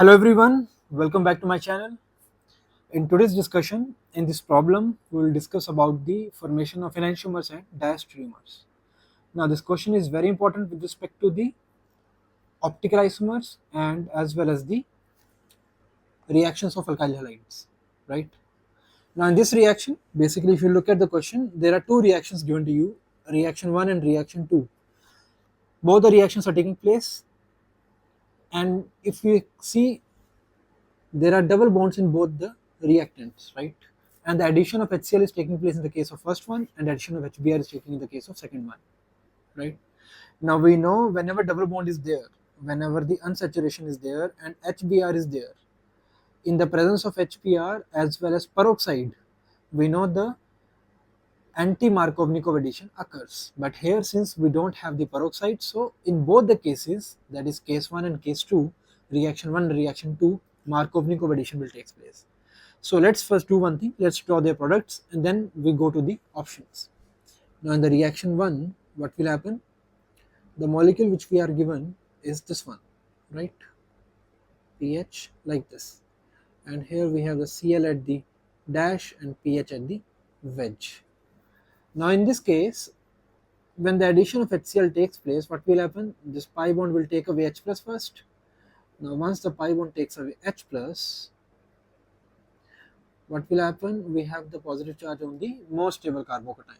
Hello everyone, welcome back to my channel. In today's discussion, in this problem, we will discuss about the formation of enantiomers and diastereomers. Now this question is very important with respect to the optical isomers and as well as the reactions of alkyl halides, right? Now in this reaction, basically if you look at the question, there are two reactions given to you, reaction 1 and reaction 2. Both the reactions are taking place, and if we see, there are double bonds in both the reactants, right? And the addition of HCl is taking place in the case of first one, and the addition of HBr is taking in the case of second one, right? Now we know whenever double bond is there, whenever the unsaturation is there and HBr is there, in the presence of HBr as well as peroxide, we know the anti-Markovnikov addition occurs. But here, since we don't have the peroxide, so in both the cases, that is case 1 and case 2, reaction 1 and reaction 2, Markovnikov addition will take place. So let's first do one thing, let's draw their products and then we go to the options. Now in the reaction 1, what will happen? The molecule which we are given is this one, right? pH like this. And here we have the Cl at the dash and pH at the wedge. Now in this case, when the addition of HCl takes place, what will happen? This pi bond will take away H plus first. Now once the pi bond takes away H plus, what will happen? We have the positive charge on the more stable carbocation.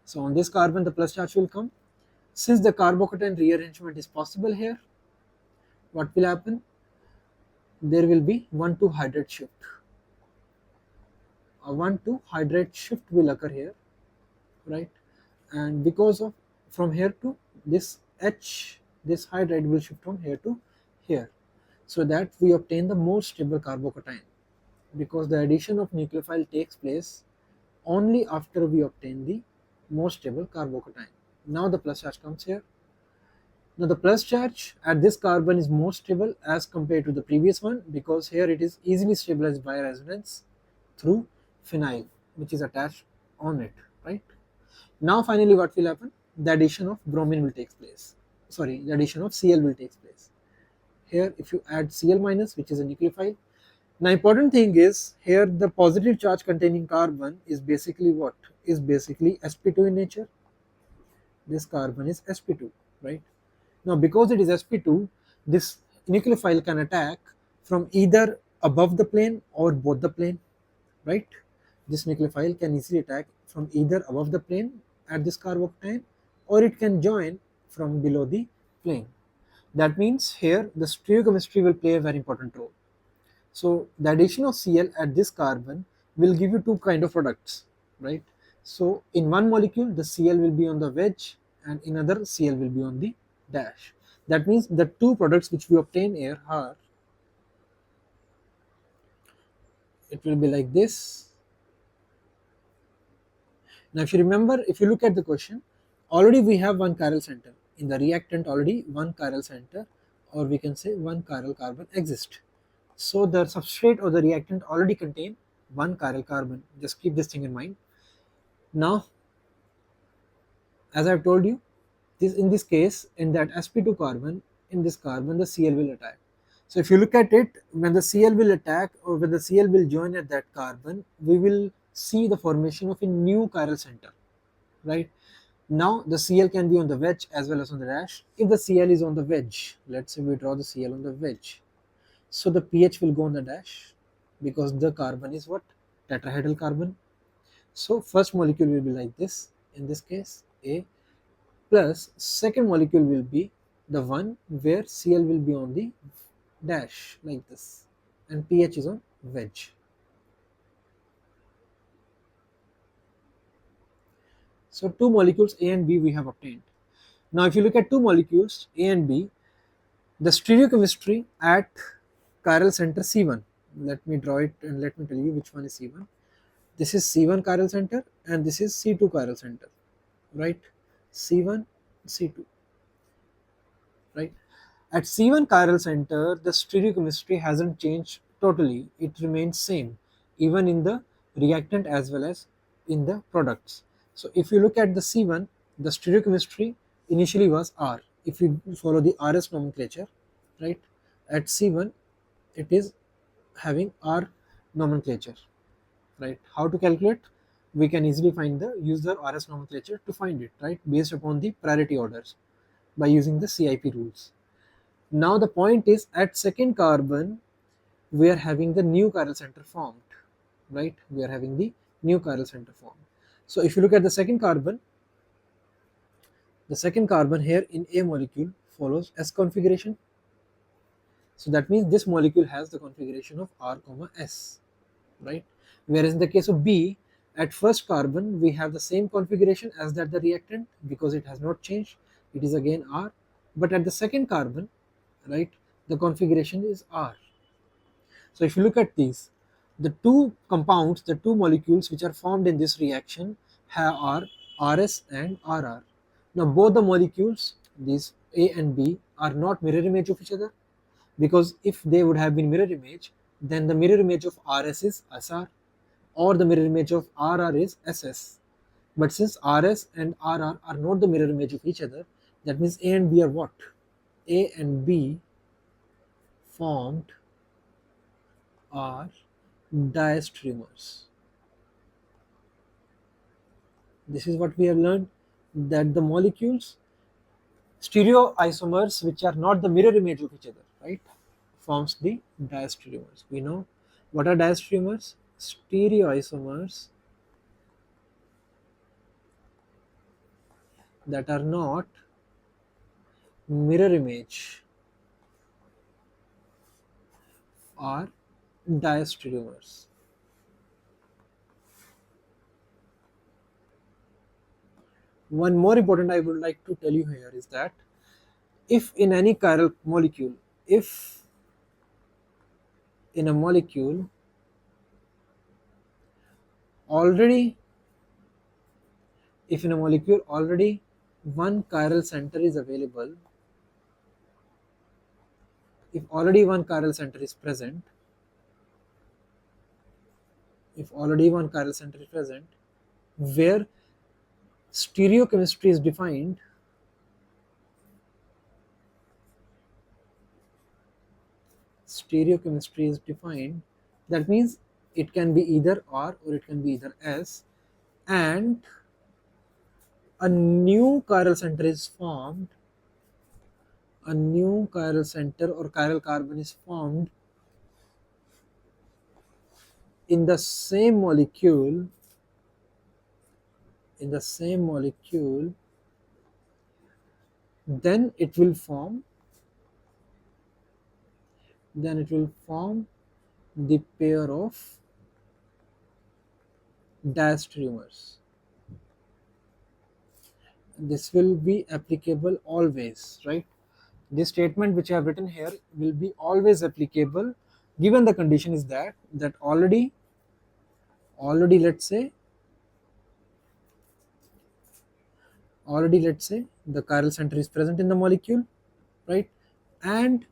So on this carbon, the plus charge will come. Since the carbocation rearrangement is possible here, what will happen? There will be 1,2 hydrate shift. A 1,2 hydrate shift will occur here, right? And because of from here to this H, this hydrate will shift from here to here, so that we obtain the more stable carbocation. Because the addition of nucleophile takes place only after we obtain the more stable carbocation. Now the plus charge comes here. Now the plus charge at this carbon is more stable as compared to the previous one, because here it is easily stabilized by resonance through phenyl which is attached on it, right? Now finally what will happen? The addition of bromine will take place. Sorry, the addition of Cl will take place. Here if you add Cl minus, which is a nucleophile. Now important thing is, here the positive charge containing carbon is basically what? Is basically sp2 in nature. This carbon is sp2, right? Now because it is sp2, this nucleophile can attack from either above the plane or both the plane, right? This nucleophile can easily attack from either above the plane at this carbocation, or it can join from below the plane. That means here the stereochemistry will play a very important role. So the addition of Cl at this carbon will give you two kind of products, right? So in one molecule the Cl will be on the wedge and in other Cl will be on the dash. That means the two products which we obtain here are, it will be like this. Now if you remember, if you look at the question, already we have one chiral center. In the reactant already one chiral center, or we can say one chiral carbon exists. So the substrate or the reactant already contain one chiral carbon. Just keep this thing in mind. Now, as I've told you, in this case, in that sp2 carbon, in this carbon, the Cl will attack. So if you look at it, when the Cl will attack or when the Cl will join at that carbon, we will see the formation of a new chiral center, right? Now the Cl can be on the wedge as well as on the dash. If the Cl is on the wedge, let's say we draw the Cl on the wedge, so the pH will go on the dash because the carbon is what? Tetrahedral carbon. So first molecule will be like this, in this case A, plus second molecule will be the one where Cl will be on the dash like this and pH is on wedge. So two molecules A and B we have obtained. Now if you look at two molecules A and B, the stereochemistry at chiral center C1, let me draw it and let me tell you which one is C1. This is C1 chiral center and this is C2 chiral center, right? C1, C2, right? At C1 chiral center, the stereochemistry hasn't changed totally. It remains same, even in the reactant as well as in the products. So if you look at the C1, the stereochemistry initially was R. If you follow the RS nomenclature, right? At C1, it is having R nomenclature, right? How to calculate? We can easily find the user RS nomenclature to find it, right? Based upon the priority orders by using the CIP rules. Now the point is at second carbon, we are having the new chiral center formed, right? We are having the new chiral center formed. So if you look at the second carbon here in A molecule follows S configuration. So that means this molecule has the configuration of R, S, right? Whereas in the case of B, at first carbon we have the same configuration as that the reactant because it has not changed. It is again R, but at the second carbon, right, the configuration is R. So if you look at these, the two compounds, the two molecules which are formed in this reaction are RS and RR. Now both the molecules, these A and B, are not mirror image of each other, because if they would have been mirror image, then the mirror image of RS is SR or the mirror image of RR is SS. But since RS and RR are not the mirror image of each other, that means A and B are what? A and B formed are diastereomers. This is what we have learned, that the molecules, stereoisomers which are not the mirror image of each other, right, forms the diastereomers. We know what are diastereomers? Stereoisomers that are not mirror image are diastereomers. One more important I would like to tell you here is that if in any chiral molecule, if in a molecule already, if in a molecule already one chiral center is available, if already one chiral center is present, if already one chiral center is present, where stereochemistry is defined, stereochemistry is defined, that means it can be either R or it can be either S, and a new chiral center is formed, a new chiral center or chiral carbon is formed in the same molecule, in the same molecule, then it will form, then it will form the pair of diastereomers. This will be applicable always, right? This statement which I have written here will be always applicable given the condition is that already let's say the chiral center is present in the molecule, right, and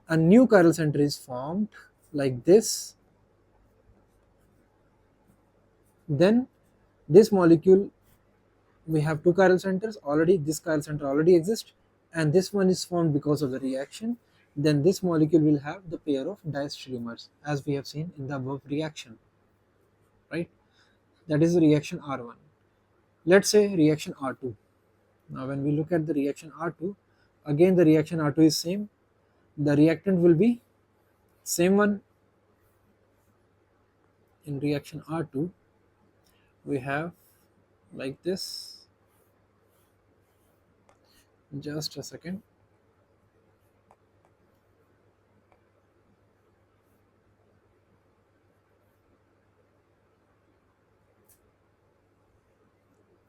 a new chiral center is formed like this, then this molecule, we have two chiral centers already, this chiral center already exists and this one is formed because of the reaction, then this molecule will have the pair of diastereomers as we have seen in the above reaction, right? That is the reaction R1. Let's say reaction R2. Now when we look at the reaction R2, again the reaction R2 is same, the reactant will be same one. In reaction R2 we have like this, just a second,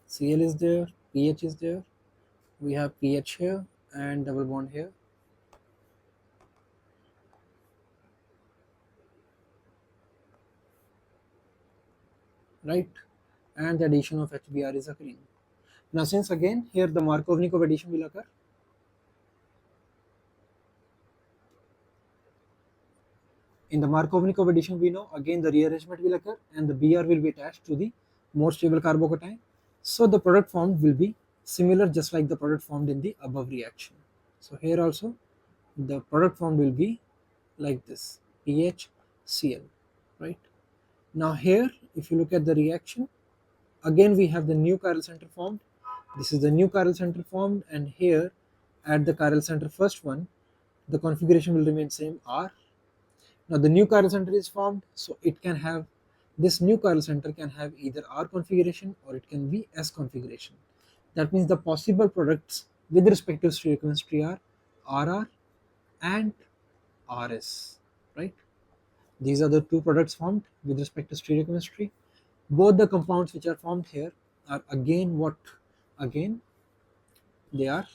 Cl is there, pH is there, we have pH here and double bond here, right, and the addition of HBr is occurring. Now since again here the Markovnikov addition will occur, in the Markovnikov addition we know again the rearrangement will occur and the Br will be attached to the more stable carbocation, so the product formed will be similar just like the product formed in the above reaction. So here also the product formed will be like this, PHCl, right? Now here, if you look at the reaction, again we have the new chiral center formed. This is the new chiral center formed, and here at the chiral center first one, the configuration will remain same R. Now the new chiral center is formed, so it can have, this new chiral center can have either R configuration or it can be S configuration. That means the possible products with respect to stereochemistry are RR and RS, right? These are the two products formed with respect to stereochemistry. Both the compounds which are formed here are again what? Again, they are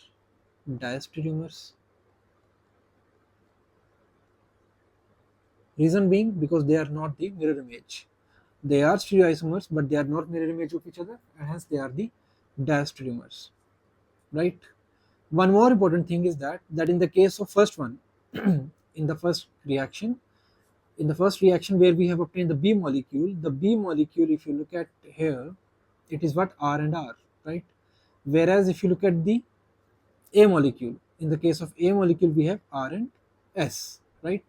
diastereomers. Reason being because they are not the mirror image. They are stereoisomers, but they are not mirror image of each other, and hence they are the diastereomers, right? One more important thing is that in the case of first one, in the first reaction, where we have obtained the B molecule, if you look at here, it is what? R and R, right? Whereas if you look at the A molecule, in the case of A molecule, we have R and S, right?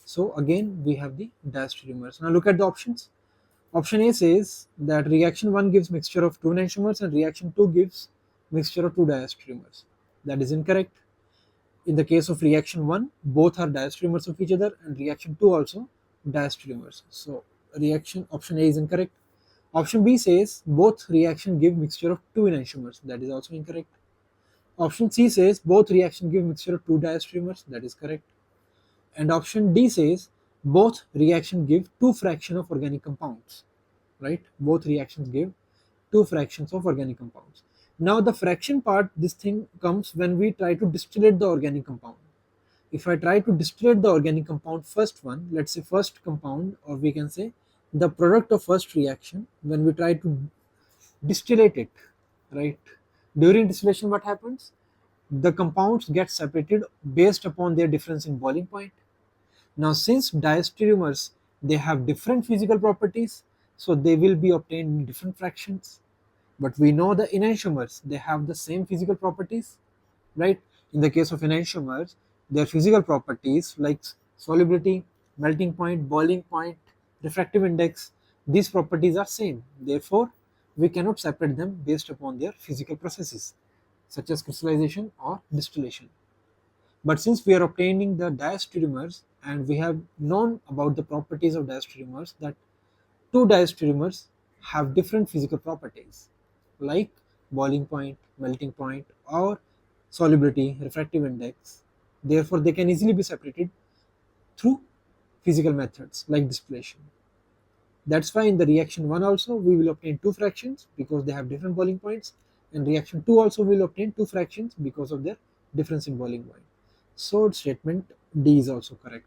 So again, we have the diastereomers. Now look at the options. Option A says that reaction 1 gives mixture of 2 enantiomers and reaction 2 gives mixture of 2 diastereomers. That is incorrect. In the case of reaction 1, both are diastereomers of each other, and reaction 2 also diastereomers. So reaction option A is incorrect. Option B says both reaction give mixture of 2 enantiomers. That is also incorrect. Option C says both reaction give mixture of 2 diastereomers. That is correct. And option D says both reaction give two fraction of organic compounds, right? Both reactions give two fractions of organic compounds. Now the fraction part, this thing comes when we try to distillate the organic compound. If I try to distillate the organic compound, first one, let's say first compound, or we can say the product of first reaction, when we try to distillate it, right? During distillation, what happens? The compounds get separated based upon their difference in boiling point. Now, since diastereomers, they have different physical properties, so they will be obtained in different fractions. But we know the enantiomers, they have the same physical properties, right? In the case of enantiomers, their physical properties like solubility, melting point, boiling point, refractive index, these properties are same. Therefore, we cannot separate them based upon their physical processes, such as crystallization or distillation. But since we are obtaining the diastereomers and we have known about the properties of diastereomers, that two diastereomers have different physical properties like boiling point, melting point, or solubility, refractive index. Therefore, they can easily be separated through physical methods like distillation. That's why in the reaction 1 also we will obtain two fractions because they have different boiling points, and reaction 2 also will obtain two fractions because of their difference in boiling point. So statement D is also correct.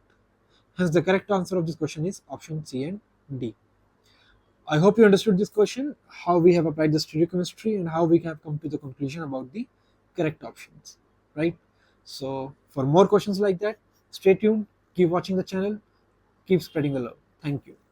Hence the correct answer of this question is option C and D. I hope you understood this question, how we have applied the stereochemistry and how we have come to the conclusion about the correct options, right? So for more questions like that, stay tuned, keep watching the channel, keep spreading the love. Thank you.